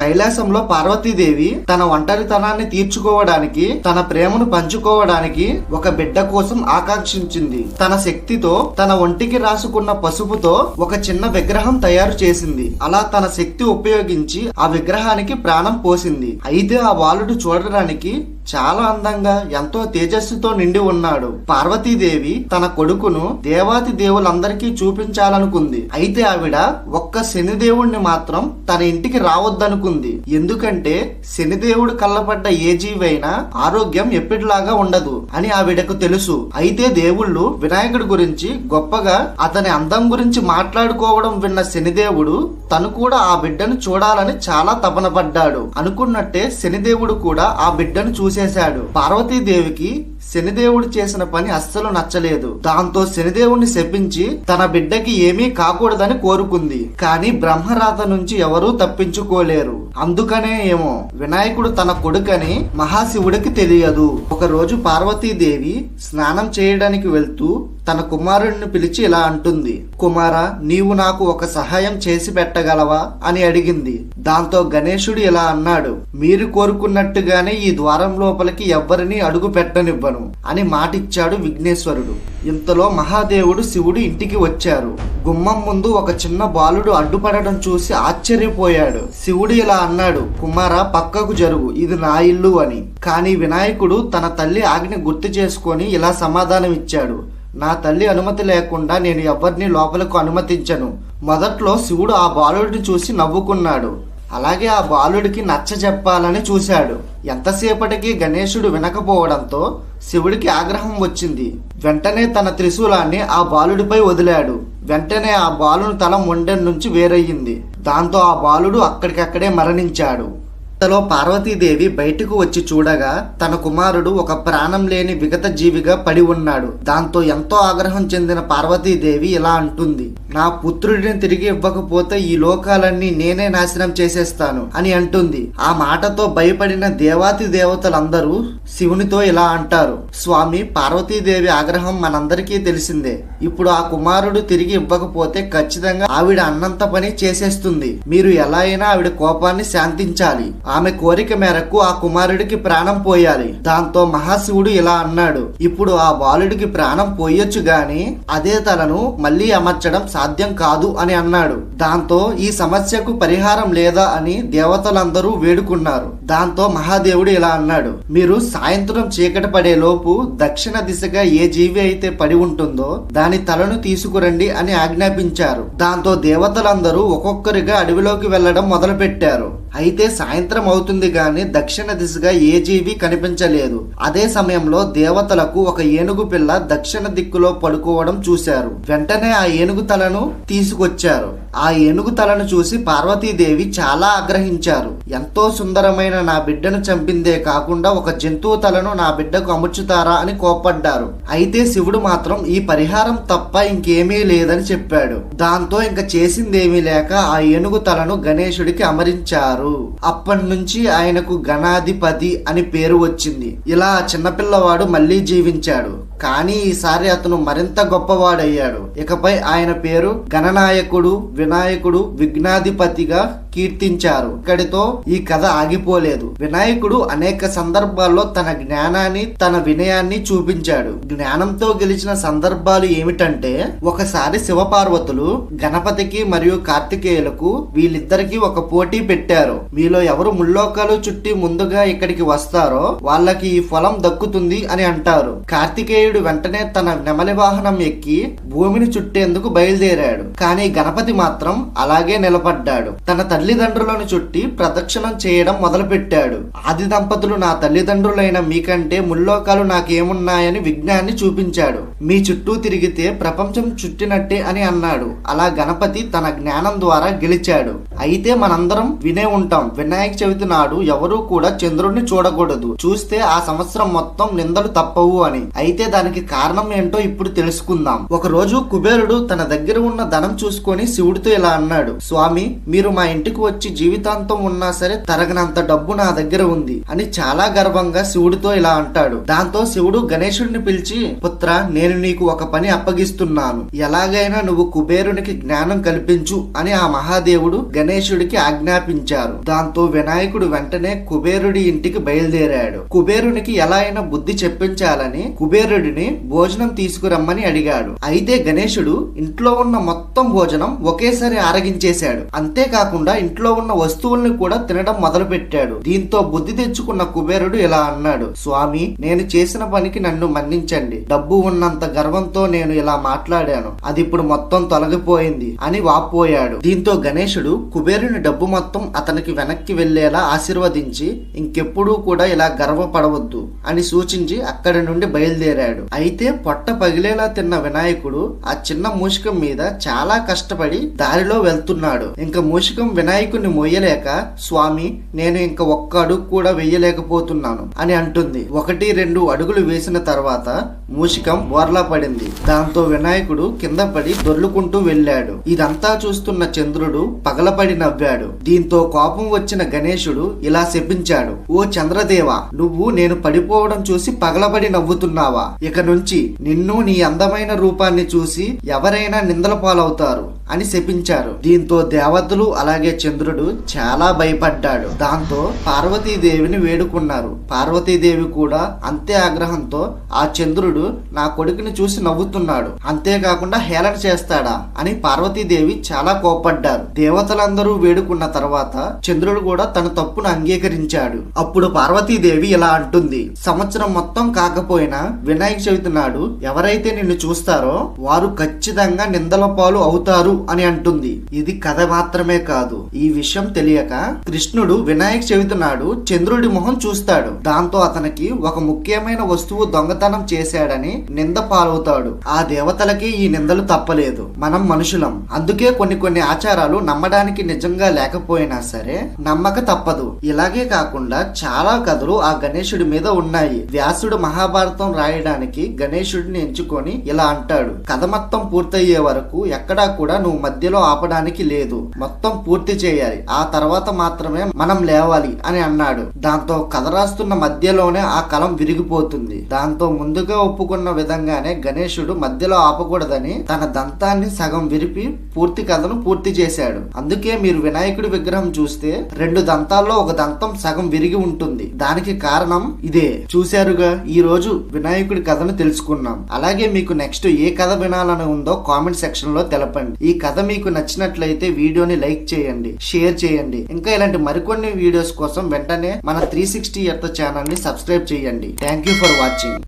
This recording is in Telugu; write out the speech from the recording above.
కైలాసంలో పార్వతీదేవి తన ఒంటరితనాన్ని తీర్చుకోవడానికి, తన ప్రేమను పంచుకోవడానికి ఒక బిడ్డ కోసం ఆకాంక్షించింది. తన శక్తితో తన ఒంటికి రాసుకున్న పసుపుతో ఒక చిన్న విగ్రహం తయారు చేసింది. అలా తన శక్తి ఉపయోగించి ఆ విగ్రహానికి ప్రాణం పోసింది. అయితే ఆ బాలుడు చూడడానికి చాలా అందంగా, ఎంతో తేజస్సుతో నిండి ఉన్నాడు. పార్వతీదేవి తన కొడుకును దేవాతి దేవులందరికీ చూపించాలనుకుంది. అయితే ఆవిడ ఒక్క శనిదేవుణ్ణి మాత్రం తన ఇంటికి రావద్దనుకుంది. ఎందుకంటే శనిదేవుడు కళ్ళపడ్డ ఏ జీవైనా ఆరోగ్యం ఎప్పటిలాగా ఉండదు అని ఆవిడకు తెలుసు. అయితే దేవుళ్ళు వినాయకుడి గురించి గొప్పగా, అతని అందం గురించి మాట్లాడుకోవడం విన్న శనిదేవుడు తను కూడా ఆ బిడ్డను చూడాలని చాలా తపన పడ్డాడు. అనుకున్నట్టే శనిదేవుడు కూడా ఆ బిడ్డను చూసేశాడు. పార్వతీదేవికి శనిదేవుడు చేసిన పని అస్సలు నచ్చలేదు. దాంతో శనిదేవుడిని శపించి తన బిడ్డకి ఏమీ కాకూడదని కోరుకుంది. కానీ బ్రహ్మరాత నుంచి ఎవరూ తప్పించుకోలేరు. అందుకనే ఏమో వినాయకుడు తన కొడుకని మహాశివుడికి తెలియదు. ఒక రోజు పార్వతీదేవి స్నానం చేయడానికి వెళ్తూ తన కుమారుడిని పిలిచి ఇలా అంటుంది, కుమారా, నీవు నాకు ఒక సహాయం చేసి పెట్టగలవా అని అడిగింది. దాంతో గణేశుడు ఇలా అన్నాడు, మీరు కోరుకున్నట్టుగానే ఈ ద్వారం లోపలికి ఎవ్వరిని అడుగు పెట్టనివ్వను అని మాటిచ్చాడు విఘ్నేశ్వరుడు. ఇంతలో మహాదేవుడు శివుడు ఇంటికి వచ్చారు. గుమ్మం ముందు ఒక చిన్న బాలుడు అడ్డుపడడం చూసి ఆశ్చర్యపోయాడు. శివుడు ఇలా అన్నాడు, కుమారా, పక్కకు జరుగు, ఇది నా ఇల్లు అని. కానీ వినాయకుడు తన తల్లి ఆజ్ఞ గుర్తు చేసుకొని ఇలా సమాధానం ఇచ్చాడు, నా తల్లి అనుమతి లేకుండా నేను ఎవరిని లోపలకు అనుమతించను. మొదట్లో శివుడు ఆ బాలుడిని చూసి నవ్వుకున్నాడు. అలాగే ఆ బాలుడికి నచ్చ చెప్పాలని చూశాడు. ఎంతసేపటికి గణేశుడు వినకపోవడంతో శివుడికి ఆగ్రహం వచ్చింది. వెంటనే తన త్రిశూలాన్ని ఆ బాలుడిపై వదిలాడు. వెంటనే ఆ బాలుని తల మొండెం నుంచి వేరయ్యింది. దాంతో ఆ బాలుడు అక్కడికక్కడే మరణించాడు. ఇంతలో పార్వతీదేవి బయటకు వచ్చి చూడగా తన కుమారుడు ఒక ప్రాణం లేని విగత జీవిగా పడి ఉన్నాడు. దాంతో ఎంతో ఆగ్రహం చెందిన పార్వతీదేవి ఇలా అంటుంది, నా పుత్రుడిని తిరిగి ఇవ్వకపోతే ఈ లోకాలన్నీ నేనే నాశనం చేసేస్తాను అని అంటుంది. ఆ మాటతో భయపడిన దేవాతి దేవతలందరూ శివునితో ఇలా అంటారు, స్వామి, పార్వతీదేవి ఆగ్రహం మనందరికీ తెలిసిందే. ఇప్పుడు ఆ కుమారుడు తిరిగి ఇవ్వకపోతే ఖచ్చితంగా ఆవిడ అన్నంత పని చేసేస్తుంది. మీరు ఎలా అయినా ఆవిడ కోపాన్ని శాంతించాలి. ఆమె కోరిక మేరకు ఆ కుమారుడికి ప్రాణం పోయాలి. దాంతో మహాశివుడు ఇలా అన్నాడు, ఇప్పుడు ఆ బాలుడికి ప్రాణం పోయొచ్చు గాని అదే తలను మళ్ళీ అమర్చడం సాధ్యం కాదు అని అన్నాడు. దాంతో ఈ సమస్యకు పరిహారం లేదా అని దేవతలందరూ వేడుకున్నారు. దాంతో మహాదేవుడు ఇలా అన్నాడు, మీరు సాయంత్రం చీకటి పడే లోపు దక్షిణ దిశగా ఏ జీవి అయితే పడి ఉంటుందో దాని తలను తీసుకురండి అని ఆజ్ఞాపించారు. దాంతో దేవతలందరూ ఒక్కొక్కరిగా అడవిలోకి వెళ్లడం మొదలు పెట్టారు. అయితే సాయంత్రం అవుతుంది గాని దక్షిణ దిశగా ఏ జీవి కనిపించలేదు. అదే సమయంలో దేవతలకు ఒక ఏనుగు పిల్ల దక్షిణ దిక్కులో పడుకోవడం చూశారు. వెంటనే ఆ ఏనుగు తలను తీసుకొచ్చారు. ఆ ఏనుగు తలను చూసి పార్వతీదేవి చాలా ఆగ్రహించారు. ఎంతో సుందరమైన నా బిడ్డను చంపిందే కాకుండా ఒక జంతువు తలను నా బిడ్డకు అమర్చుతారా అని కోప్పడ్డారు. అయితే శివుడు మాత్రం ఈ పరిహారం తప్ప ఇంకేమీ లేదని చెప్పాడు. దాంతో ఇంకా చేసిందేమీ లేక ఆ ఏనుగు తలను గణేశుడికి అమరించారు. అప్పటి నుంచి ఆయనకు గణాధిపతి అని పేరు వచ్చింది. ఇలా చిన్నపిల్లవాడు మళ్ళీ జీవించాడు. కానీ ఈసారి అతను మరింత గొప్పవాడయ్యాడు. ఇకపై ఆయన పేరు గణనాయకుడు, వినాయకుడు, విఘ్నాధిపతిగా కీర్తించారు. ఇక్కడితో ఈ కథ ఆగిపోలేదు. వినాయకుడు అనేక సందర్భాల్లో తన జ్ఞానాన్ని, తన వినయాన్ని చూపించాడు. జ్ఞానంతో గెలిచిన సందర్భాలు ఏమిటంటే, ఒకసారి శివపార్వతులు గణపతికి మరియు కార్తికేయులకు వీళ్ళిద్దరికి ఒక పోటీ పెట్టారు. మీలో ఎవరు ముల్లోకాలు చుట్టి ముందుగా ఇక్కడికి వస్తారో వాళ్ళకి ఈ ఫలం దక్కుతుంది అని అంటారు. కార్తికేయుడు వెంటనే తన నెమలి వాహనం ఎక్కి భూమిని చుట్టేందుకు బయలుదేరాడు. కానీ గణపతి మాత్రం అలాగే నిలబడ్డాడు. తన తల్లిదండ్రులను చుట్టి ప్రదక్షిణం చేయడం మొదలు పెట్టాడు. ఆది దంపతులు నా తల్లిదండ్రులైన మీకంటే ముల్లోకాలు నాకేమున్నాయని విజ్ఞాన్ని చూపించాడు. మీ చుట్టూ తిరిగితే ప్రపంచం చుట్టినట్టే అని అన్నాడు. అలా గణపతి తన జ్ఞానం ద్వారా గెలిచాడు. అయితే మనందరం వినే ఉంటాం, వినాయక చవితి నాడు ఎవరూ కూడా చంద్రుడిని చూడకూడదు, చూస్తే ఆ సంవత్సరం మొత్తం నిందలు తప్పవు అని. అయితే దానికి కారణం ఏంటో ఇప్పుడు తెలుసుకుందాం. ఒక రోజు కుబేరుడు తన దగ్గర ఉన్న ధనం చూసుకొని శివుడితో ఇలా అన్నాడు, స్వామి, మీరు మా ఇంటికి వచ్చి జీవితాంతం ఉన్నా సరే తరగనంత డబ్బు నా దగ్గర ఉంది అని చాలా గర్వంగా శివుడితో ఇలా అంటాడు. దాంతో శివుడు గణేశుడిని పిలిచి, పుత్ర, పుత్ర, నేను నీకు ఒక పని అప్పగిస్తున్నాను. ఎలాగైనా నువ్వు కుబేరునికి జ్ఞానం కల్పించు అని ఆ మహాదేవుడు గణేశుడికి ఆజ్ఞాపించారు. దాంతో వినాయకుడు వెంటనే కుబేరుడి ఇంటికి బయలుదేరాడు. కుబేరునికి ఎలా అయినా బుద్ధి చెప్పించాలని కుబేరుడిని భోజనం తీసుకురమ్మని అడిగాడు. అయితే గణేశుడు ఇంట్లో ఉన్న మొత్తం భోజనం ఒకేసారి ఆరగించేశాడు. అంతేకాకుండా ఇంట్లో ఉన్న వస్తువుల్ని కూడా తినడం మొదలు పెట్టాడు. దీంతో బుద్ధి తెచ్చుకున్న కుబేరుడు ఇలా అన్నాడు, స్వామి, నేను చేసిన పనికి నన్ను మన్నించండి. డబ్బు ఉన్నంత గర్వంతో నేను ఇలా మాట్లాడాను, అది ఇప్పుడు మొత్తం తొలగిపోయింది అని వాపోయాడు. దీంతో గణేశుడు కుబేరుని డబ్బు మొత్తం అతనికి వెనక్కి వెళ్లేలా ఆశీర్వదించి ఇంకెప్పుడూ కూడా ఇలా గర్వపడవద్దు అని సూచించి అక్కడి నుండి బయలుదేరాడు. అయితే పొట్ట పగిలేలా తిన్న వినాయకుడు ఆ చిన్న మూషికం మీద చాలా కష్టపడి దారిలో వెళ్తున్నాడు. ఇంకా మూషికం వినాయకుడిని మోయలేక, స్వామి, నేను ఇంకా ఒక్క అడుగు కూడా వెయ్యలేకపోతున్నాను అని అంటుంది. 1-2 అడుగులు వేసిన తర్వాత మూషికం బోర్లా పడింది. దాంతో వినాయకుడు కింద పడి దొర్లుకుంటూ వెళ్ళాడు. ఇదంతా చూస్తున్న చంద్రుడు పగలపడి నవ్వాడు. దీంతో కోపం వచ్చిన గణేశుడు ఇలా శపించాడు, ఓ చంద్రదేవ, నువ్వు నేను పడిపోవడం చూసి పగలబడి నవ్వుతున్నావా? ఇక నుంచి నిన్ను నీ అందమైన రూపాన్ని చూసి ఎవరైనా నిందల పాలవుతారు అని శపించారు. దీంతో దేవతలు అలాగే చంద్రుడు చాలా భయపడ్డాడు. దాంతో పార్వతీదేవిని వేడుకున్నారు. పార్వతీదేవి కూడా అంతే ఆగ్రహంతో, ఆ చంద్రుడు నా కొడుకుని చూసి నవ్వుతున్నాడు, అంతేకాకుండా హేళన చేస్తాడా అని పార్వతీదేవి చాలా కోపడ్డారు. దేవతలందరూ వేడుకున్న తర్వాత చంద్రుడు కూడా తన తప్పును అంగీకరించాడు. అప్పుడు పార్వతీదేవి ఇలా అంటుంది, సంవత్సరం మొత్తం కాకపోయినా వినాయక చవితి నాడు ఎవరైతే నిన్ను చూస్తారో వారు ఖచ్చితంగా నిందల పాలు అవుతారు అని అంటుంది. ఇది కథ మాత్రమే కాదు. ఈ విషయం తెలియక కృష్ణుడు వినాయక చవితి నాడు చంద్రుడి మొహం చూస్తాడు. దాంతో అతనికి ఒక ముఖ్యమైన వస్తువు దొంగతనం చేశాడని నింద పాలవుతాడు. ఆ దేవతలకి ఈ నిందలు తప్పలేదు. మనం మనుషులం, అందుకే కొన్ని ఆచారాలు నమ్మడానికి నిజంగా లేకపోయినా సరే నమ్మక తప్పదు. ఇలాగే కాకుండా చాలా కథలు ఆ గణేశుడి మీద ఉన్నాయి. వ్యాసుడు మహాభారతం రాయడానికి గణేశుడిని ఎంచుకొని ఇలా అంటాడు, కథ మొత్తం పూర్తయ్యే వరకు ఎక్కడా కూడా నువ్వు మధ్యలో ఆపడానికి లేదు, మొత్తం పూర్తి చేయాలి, ఆ తర్వాత మాత్రమే మనం లేవాలి అని అన్నాడు. దాంతో కథ రాస్తున్న మధ్యలోనే ఆ కలం విరిగిపోతుంది. దాంతో ముందుగా ఒప్పుకున్న విధంగానే గణేశుడు మధ్యలో ఆపకూడదని తన దంతాన్ని సగం విరిపి పూర్తి కథను పూర్తి చేశాడు. అందుకే మీరు వినాయకుడి విగ్రహం చూస్తే 2 దంతాల్లో ఒక దంతం సగం విరిగి ఉంటుంది. దానికి కారణం ఇదే. చూశారుగా, ఈ రోజు వినాయకుడి కథను తెలుసుకున్నాం. అలాగే మీకు నెక్స్ట్ ఏ కథ వినాలని ఉందో కామెంట్ సెక్షన్ లో తెలపండి. ఈ కథ మీకు నచ్చినట్లయితే వీడియోని లైక్ చేయండి, షేర్ చేయండి. ఇంకా ఇలాంటి మరికొన్ని వీడియోస్ కోసం వెంటనే మన 360 ఎర్త్ ఛానల్ ని సబ్స్క్రైబ్ చేయండి. Thank you for watching.